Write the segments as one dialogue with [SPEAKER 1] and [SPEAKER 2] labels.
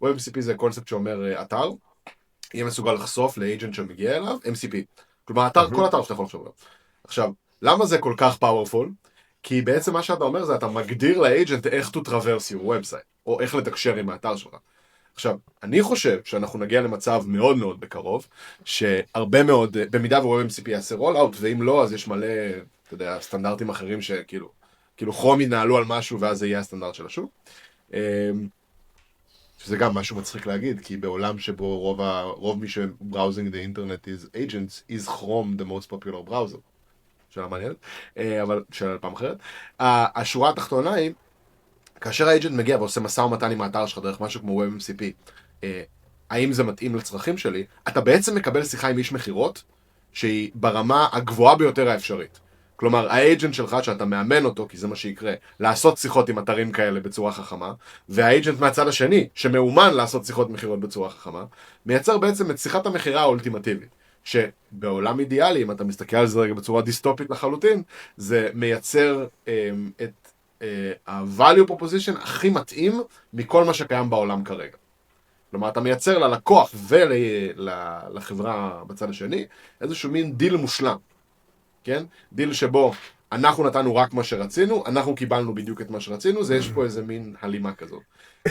[SPEAKER 1] WebMCP זה קונספט שאומר אתר, יהיה מסוגל לחשוף לאג'נט שמגיע אליו, MCP. כלומר, כל אתר שאתה יכול לחשוב עליו. עכשיו, למה זה כל כך powerful? כי בעצם מה שאתה אומר זה, אתה מגדיר לאג'נט איך to traverse your website, או איך לתקשר עם האתר שלך. עכשיו, אני חושב שאנחנו נגיע למצב מאוד מאוד בקרוב, שהרבה מאוד, במידה ו-WebMCP יעשה רול-אוט, ואם לא, אז יש מלא, אתה יודע, סטנדרטים אחרים שכאילו, כרום ינעלו על משהו, ואז זה יהיה הסטנדרט של השוק. שזה גם משהו מצחיק להגיד, כי בעולם שבו רוב מי שבראוזינג the internet is agents, is Chrome the most popular browser. שאלה מעניינת, אבל שאלה פעם אחרת. השורה התחתונה היא, כאשר האג'נט מגיע ועושה מסע ומתן עם האתר שלך דרך משהו כמו WebMCP, האם זה מתאים לצרכים שלי, אתה בעצם מקבל שיחה עם איש מחירות, שהיא ברמה הגבוהה ביותר האפשרית. כלומר, האג'נט שלך, שאתה מאמן אותו, כי זה מה שיקרה, לעשות שיחות עם אתרים כאלה בצורה חכמה, והאג'נט מהצד השני, שמאומן לעשות שיחות מחירות בצורה חכמה, מייצר בעצם את שיחת המחירה האולטימטיבית. שבעולם אידיאלי, אם אתה מסתכל על זה רגע בצורה דיסטופית לחלוטין, זה מייצר את ה-value proposition הכי מתאים מכל מה שקיים בעולם כרגע. כלומר, אתה מייצר ללקוח ולחברה בצד השני איזשהו מין דיל מושלם. כן? דיל שבו אנחנו נתנו רק מה שרצינו, אנחנו קיבלנו בדיוק את מה שרצינו, זה יש פה איזה מין הלימה כזאת.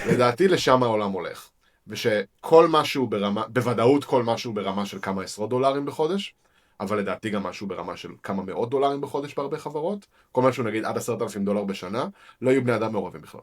[SPEAKER 1] לדעתי לשם העולם הולך. ושכל משהו ברמה, בוודאות כל משהו ברמה של כמה עשרות דולרים בחודש, אבל לדעתי גם משהו ברמה של כמה מאות דולרים בחודש בהרבה חברות, כל משהו נגיד עד $10,000 בשנה, לא יהיו בני אדם מעורבים בכלל.